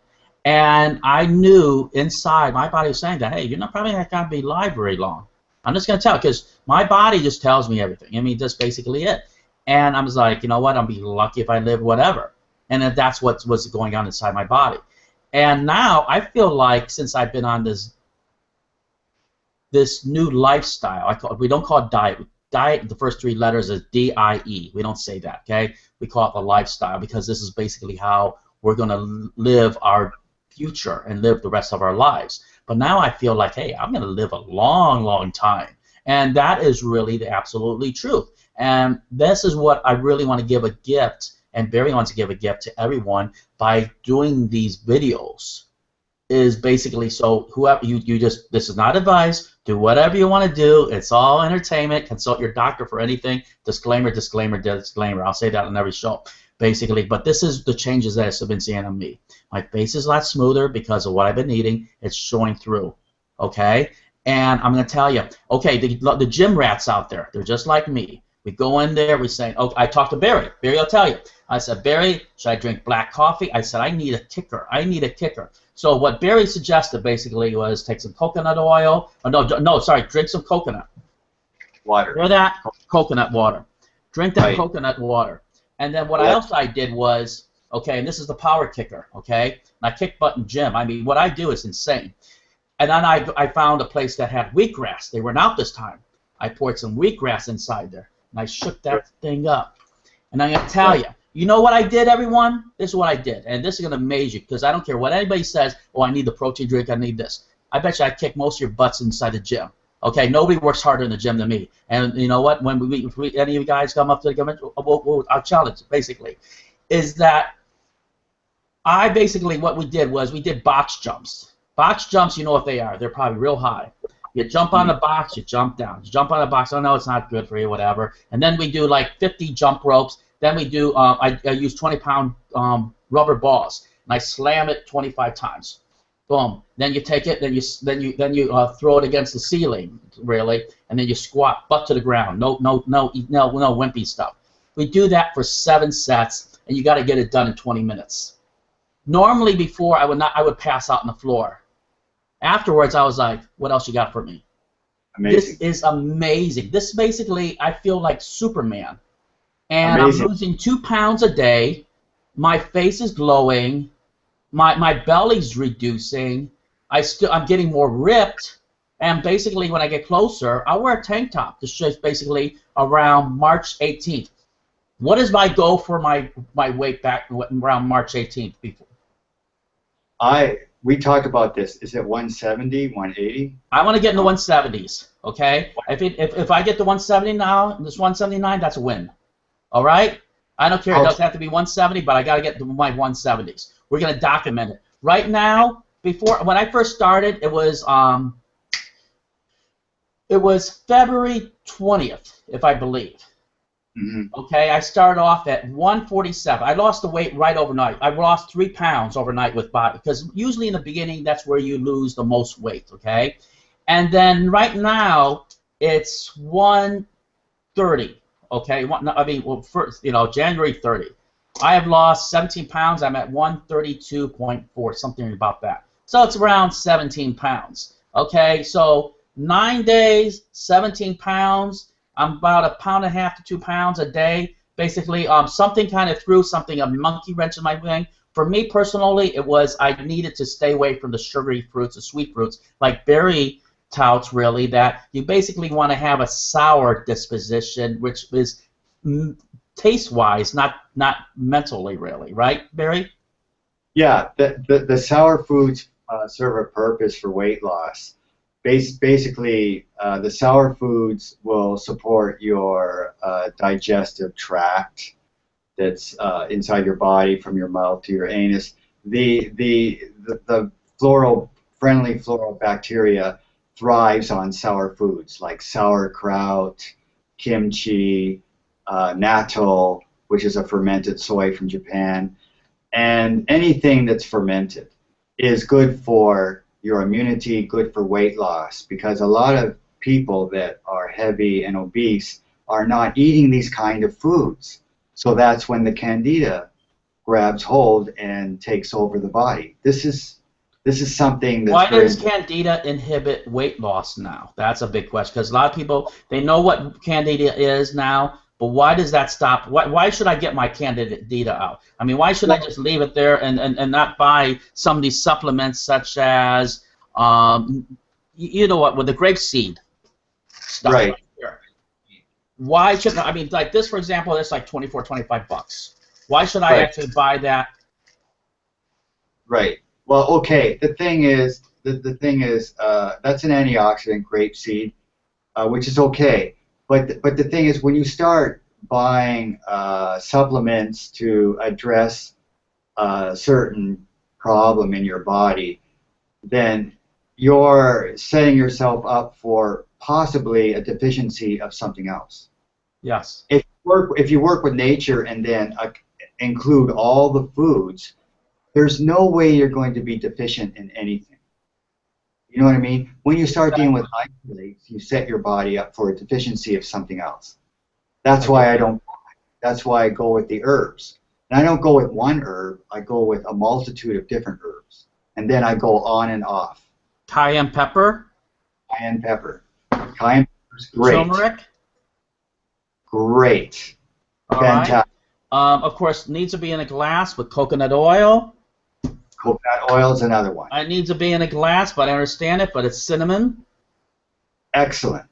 And I knew inside, my body was saying that, hey, you're not probably not going to be alive very long. I'm just going to tell, because my body just tells me everything. I mean, that's basically it. And I was like, you know what, I'll be lucky if I live whatever. And then that's what's going on inside my body. And now I feel like since I've been on this new lifestyle, we don't call it diet. Diet, the first 3 letters is D-I-E. We don't say that, okay? We call it the lifestyle because this is basically how we're going to live our future and live the rest of our lives. But now I feel like, hey, I'm going to live a long, long time. And that is really the absolutely truth. And this is what I really want to give a gift, and Barry wants to give a gift to everyone by doing these videos. Is basically so whoever you just, this is not advice, do whatever you want to do, it's all entertainment, consult your doctor for anything, disclaimer, disclaimer, disclaimer, I'll say that on every show basically, but this is the changes that I've been seeing on me. My face is a lot smoother because of what I've been eating, it's showing through, okay? And I'm going to tell you, okay, the gym rats out there, they're just like me. We go in there, we say, oh, I talked to Barry. Barry will tell you. I said, Barry, should I drink black coffee? I said, I need a kicker. I need a kicker. So what Barry suggested basically was take some coconut oil. Oh, sorry, drink some coconut. Water. Hear that? Coconut water. Drink that coconut water. And then what else I did was, okay, and this is the power kicker, okay? My kick button gym. I mean, what I do is insane. And then I found a place that had wheatgrass. They weren't out this time. I poured some wheatgrass inside there. And I shook that thing up. And I'm going to tell you, you know what I did, everyone? This is what I did. And this is going to amaze you because I don't care what anybody says, oh, I need the protein drink, I need this. I bet you I kick most of your butts inside the gym. Okay, nobody works harder in the gym than me. And you know what? When if any of you guys come up to the convention, I'll challenge it, basically, is that I basically, what we did was we did box jumps. Box jumps, you know what they are. They're probably real high. You jump on the box, you jump down. You jump on the box, oh no, it's not good for you, whatever. And then we do like 50 jump ropes. Then we do, I use 20-pound rubber balls, and I slam it 25 times. Boom. Then you take it, then you throw it against the ceiling, really, and then you squat, butt to the ground. No wimpy stuff. We do that for 7 sets, and you got to get it done in 20 minutes. Normally, before I would pass out on the floor. Afterwards, I was like, what else you got for me? Amazing. This is amazing. This basically, I feel like Superman. And amazing. I'm losing 2 pounds a day. My face is glowing. My belly's reducing. I'm getting more ripped. And basically, when I get closer, I'll wear a tank top. This is basically around March 18th. What is my goal for my weight back around March 18th? Before? We talked about this. Is it 170, 180? I want to get in the 170s. Okay. If I get to 170 now, this 179, that's a win. All right. I don't care. It doesn't have to be 170, but I got to get to my 170s. We're gonna document it. Right now, when I first started, it was February 20th, if I believe. Mm-hmm. Okay, I started off at 147. I lost the weight right overnight. I lost 3 pounds overnight with body, because usually in the beginning that's where you lose the most weight. Okay, and then right now it's 130. Okay, I mean, well, first, January 30. I have lost 17 pounds. I'm at 132.4, something about that. So it's around 17 pounds. Okay, so 9 days, 17 pounds. I'm about a pound and a half to 2 pounds a day. Basically, something kind of threw something, a monkey wrench in my thing. For me personally, it was I needed to stay away from the sugary fruits, the sweet fruits, like berry touts, really, that you basically want to have a sour disposition, which is taste-wise, not mentally, really, right, Barry? Yeah, the sour foods serve a purpose for weight loss. Basically, the sour foods will support your digestive tract that's inside your body, from your mouth to your anus. The friendly floral bacteria thrives on sour foods like sauerkraut, kimchi, natto, which is a fermented soy from Japan, and anything that's fermented is good for your immunity, good for weight loss, because a lot of people that are heavy and obese are not eating these kind of foods. So that's when the candida grabs hold and takes over the body. This is something that's Why does candida inhibit weight loss now? That's a big question, because a lot of people, they know what candida is now, but why does that stop? Why should I get my candida out? I mean, why should I just leave it there and not buy some of these supplements such as, you know what, with the grapeseed stuff? Right. Why should I mean, like this, for example, it's like $24-25. Why should I actually buy that? Right. Well, okay. The thing is, that's an antioxidant, grapeseed, which is okay. But the thing is, when you start buying supplements to address a certain problem in your body, then you're setting yourself up for possibly a deficiency of something else. Yes. If you work with nature and then include all the foods, there's no way you're going to be deficient in anything. You know what I mean? When you start dealing with isolates, you set your body up for a deficiency of something else. That's why that's why I go with the herbs. And I don't go with one herb, I go with a multitude of different herbs. And then I go on and off. Cayenne pepper? Cayenne pepper. Cayenne pepper is great. Turmeric? Great. All Fantastic. right. Of course, needs to be in a glass with coconut oil. Coconut oil is another one. It needs to be in a glass, but I understand it, but it's cinnamon. Excellent.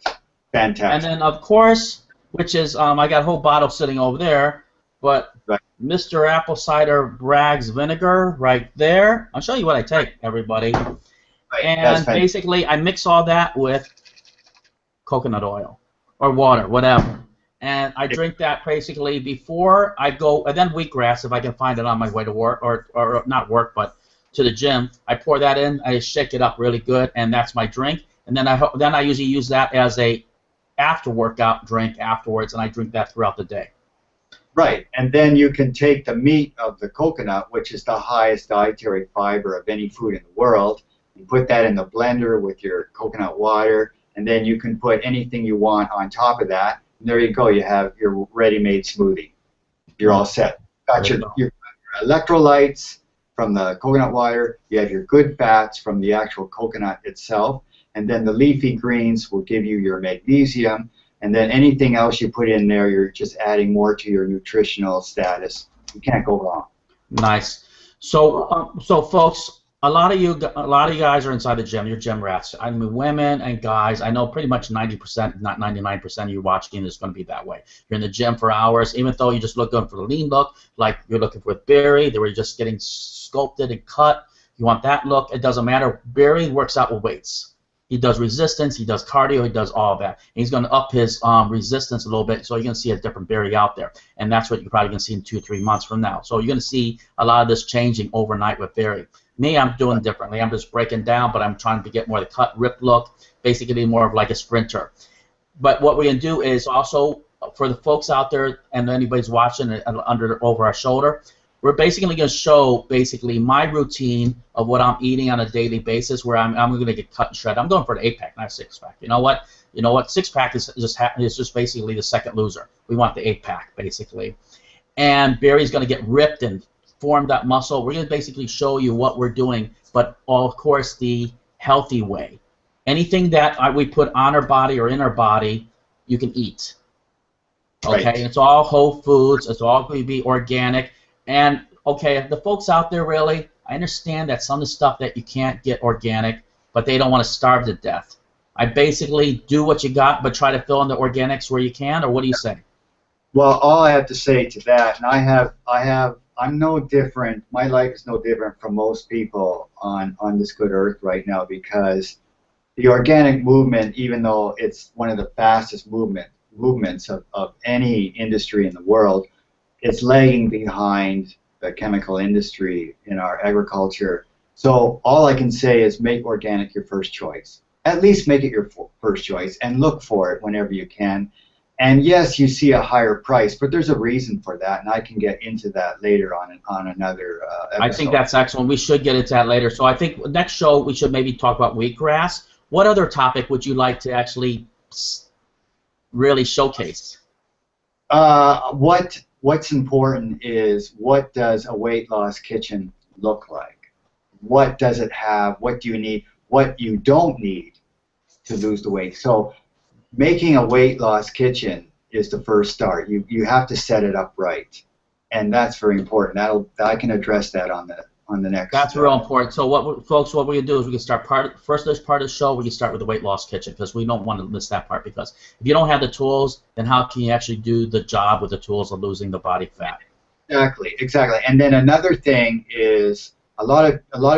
Fantastic. And then, of course, which is, I got a whole bottle sitting over there, but Mr. Apple Cider Bragg's vinegar right there. I'll show you what I take, everybody. Right. And basically, I mix all that with coconut oil or water, whatever. And I drink that basically before I go, and then wheatgrass if I can find it on my way to work, or not work, but to the gym. I pour that in, I shake it up really good, and that's my drink. And then I usually use that as a after-workout drink afterwards, and I drink that throughout the day. Right, and then you can take the meat of the coconut, which is the highest dietary fiber of any food in the world, and put that in the blender with your coconut water, and then you can put anything you want on top of that. And there you go. You have your ready-made smoothie. You're all set. Got your electrolytes from the coconut water. You have your good fats from the actual coconut itself. And then the leafy greens will give you your magnesium. And then anything else you put in there, you're just adding more to your nutritional status. You can't go wrong. Nice. So, folks, a lot of you guys are inside the gym. You're gym rats. I mean, women and guys. I know pretty much 90%, not 99% of you watching is going to be that way. You're in the gym for hours, even though you just look good for the lean look, like you're looking for Barry. They were just getting sculpted and cut. You want that look. It doesn't matter. Barry works out with weights. He does resistance. He does cardio. He does all of that. And he's going to up his resistance a little bit, so you're going to see a different Barry out there. And that's what you're probably going to see in 2 or 3 months from now. So you're going to see a lot of this changing overnight with Barry. Me, I'm doing differently. I'm just breaking down, but I'm trying to get more of the cut, rip look, basically more of like a sprinter. But what we're going to do is also, for the folks out there and anybody's watching over our shoulder, we're basically going to show basically my routine of what I'm eating on a daily basis, where I'm going to get cut and shred. I'm going for an 8-pack, not a 6-pack. You know what? 6-pack is just basically the second loser. We want the 8-pack basically. And Barry's going to get ripped and formed up muscle. We're going to basically show you what we're doing, but of course the healthy way. Anything that we put on our body or in our body, you can eat. Okay, Right. and it's all whole foods. It's all going to be organic. And okay, the folks out there, really, I understand that some of the stuff that you can't get organic, but they don't want to starve to death. I basically do what you got, but try to fill in the organics where you can. Or what do you say? Well, all I have to say to that, and I'm no different. My life is no different from most people on this good earth right now, because the organic movement, even though it's one of the fastest movements of any industry in the world, it's lagging behind the chemical industry in our agriculture. So all I can say is make organic your first choice. At least make it your first choice, and look for it whenever you can. And yes, you see a higher price, but there's a reason for that, and I can get into that later on another episode. I think that's excellent. We should get into that later. So I think next show we should maybe talk about wheatgrass. What other topic would you like to actually really showcase? What's important is, what does a weight loss kitchen look like? What does it have? What do you need? What you don't need to lose the weight? So making a weight loss kitchen is the first start. You have to set it up right, and that's very important. I can address that on the next. That's real important. So folks, what we can do is we can start first part of the show. We can start with the weight loss kitchen, because we don't want to miss that part. Because if you don't have the tools, then how can you actually do the job with the tools of losing the body fat? Exactly. And then another thing is, a lot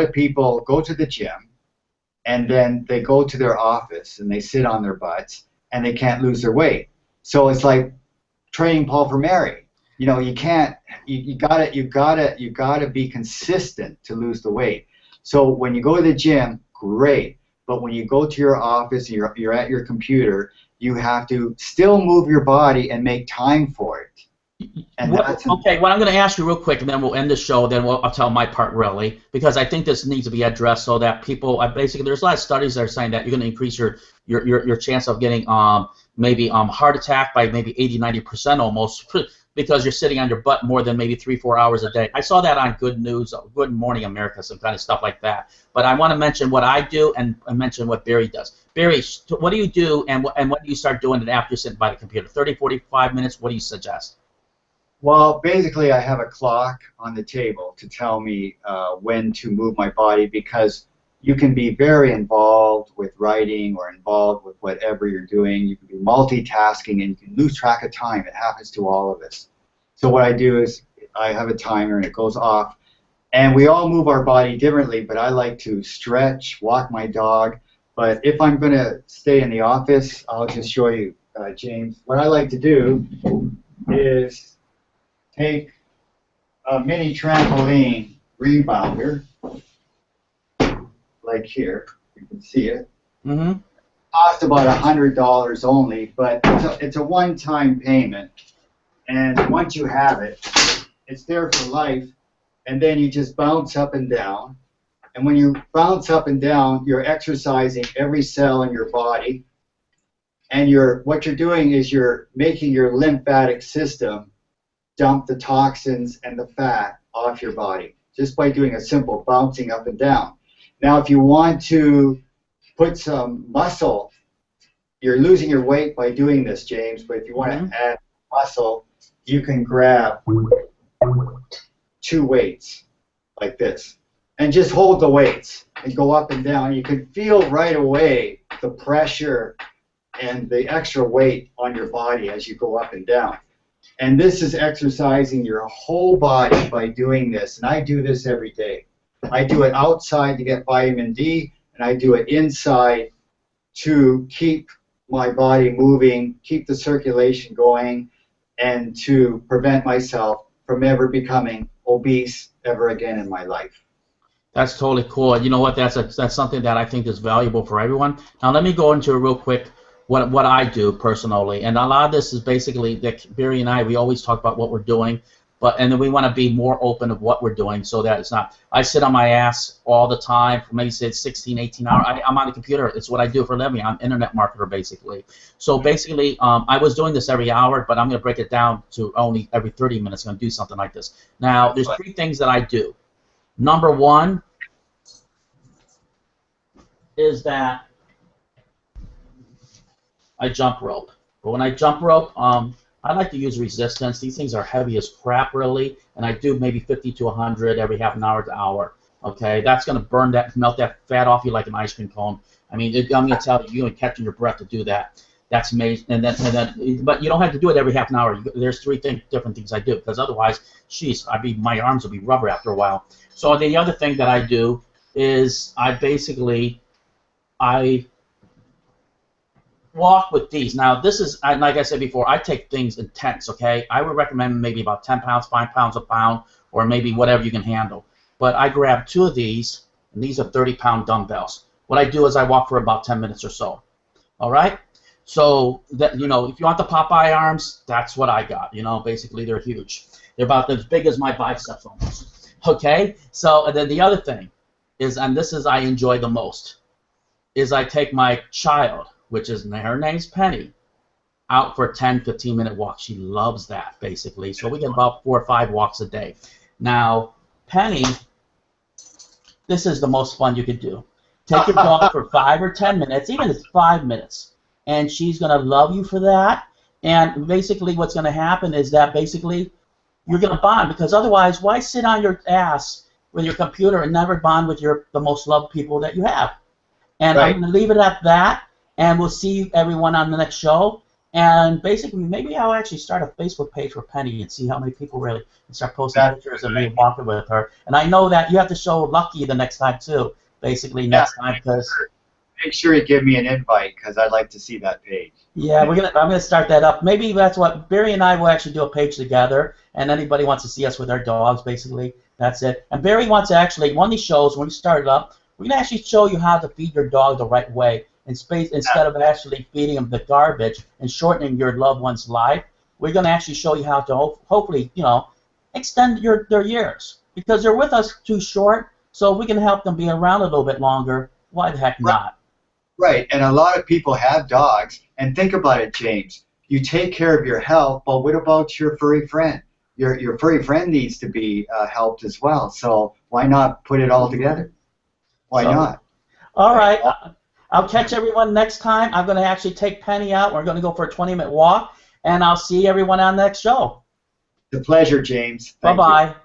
of people go to the gym, and then they go to their office and they sit on their butts, and they can't lose their weight. So it's like training Paul for Mary. You can't. You gotta be consistent to lose the weight. So when you go to the gym, great. But when you go to your office and you're at your computer, you have to still move your body and make time for it. And okay, well, I'm going to ask you real quick, and then we'll end the show. Then I'll tell my part, really, because I think this needs to be addressed so that people basically, there's a lot of studies that are saying that you're going to increase your chance of getting maybe heart attack by maybe 80-90% almost, because you're sitting on your butt more than maybe 3-4 hours a day. I saw that on Good News, Good Morning America, some kind of stuff like that. But I want to mention what I do and mention what Barry does. Barry, what do you do, and when do you start doing it after you're sitting by the computer? 30, 45 minutes? What do you suggest? Well, basically, I have a clock on the table to tell me when to move my body, because you can be very involved with writing or involved with whatever you're doing. You can be multitasking, and you can lose track of time. It happens to all of us. So what I do is I have a timer, and it goes off. And we all move our body differently, but I like to stretch, walk my dog. But if I'm going to stay in the office, I'll just show you, James. What I like to do is take a mini trampoline rebounder, like here. You can see it. Mm-hmm. Cost about $100 only, but it's a one-time payment. And once you have it, it's there for life. And then you just bounce up and down. And when you bounce up and down, you're exercising every cell in your body. And what you're doing is you're making your lymphatic system dump the toxins and the fat off your body, just by doing a simple bouncing up and down. Now, if you want to put some muscle, you're losing your weight by doing this, James, but if you want to add muscle, you can grab 2 weights like this and just hold the weights and go up and down. You can feel right away the pressure and the extra weight on your body as you go up and down. And this is exercising your whole body by doing this. And I do this every day. I do it outside to get vitamin D, and I do it inside to keep my body moving, keep the circulation going, and to prevent myself from ever becoming obese ever again in my life. That's totally cool. You know what? That's something that I think is valuable for everyone. Now let me go into real quick what I do personally, and a lot of this is basically that Barry and I, we always talk about what we're doing, and then we want to be more open of what we're doing so that it's not. I sit on my ass all the time for maybe say 16, 18 hours. I'm on the computer. It's what I do for a living. I'm an internet marketer basically. So basically, I was doing this every hour, but I'm going to break it down to only every 30 minutes. I'm going to do something like this. Now, there's 3 things that I do. Number 1 is that I jump rope. But when I jump rope, I like to use resistance. These things are heavy as crap, really, and I do maybe 50 to 100 every half an hour to hour. Okay, that's going to burn that, melt that fat off you like an ice cream cone. I mean, I'm going to tell you, and catching your breath to do that. That's amazing. And then, but you don't have to do it every half an hour. There's 3 different things I do, because otherwise, jeez, my arms will be rubber after a while. So the other thing that I do is I walk with these. Now, this is, like I said before, I take things intense, okay? I would recommend maybe about 10 pounds, 5 pounds a pound, or maybe whatever you can handle. But I grab 2 of these, and these are 30-pound dumbbells. What I do is I walk for about 10 minutes or so, all right? So, that, you know, if you want the Popeye arms, that's what I got. You know, basically they're huge. They're about as big as my biceps almost, okay? So, and then the other thing is, and this is I enjoy the most, is I take my child, which is, her name's Penny, out for a 10, 15-minute walk. She loves that, basically. So we get about 4 or 5 walks a day. Now, Penny, this is the most fun you could do. Take your dog for 5 or 10 minutes, even if it's 5 minutes, and she's going to love you for that. And basically what's going to happen is that basically you're going to bond, because otherwise, why sit on your ass with your computer and never bond with the most loved people that you have? And right. I'm going to leave it at that. And we'll see everyone on the next show. And basically, maybe I'll actually start a Facebook page for Penny and see how many people really start posting pictures of me walking with her. And I know that you have to show Lucky the next time too. Basically, next time, because make sure you give me an invite, because I'd like to see that page. Yeah, I'm gonna start that up. Maybe that's what Barry and I will actually do a page together. And anybody wants to see us with our dogs, basically, that's it. And Barry wants to actually, one of these shows when we start it up, we're gonna actually show you how to feed your dog the right way. Instead of actually feeding them the garbage and shortening your loved one's life, we're going to actually show you how to hopefully, you know, extend their years, because they're with us too short. So we can help them be around a little bit longer. Why the heck not? Right, and a lot of people have dogs, and think about it, James. You take care of your health, but what about your furry friend? Your furry friend needs to be helped as well. So why not put it all together? Why not? All right. I'll catch everyone next time. I'm going to actually take Penny out. We're going to go for a 20-minute walk, and I'll see everyone on the next show. It's a pleasure, James. Bye-bye.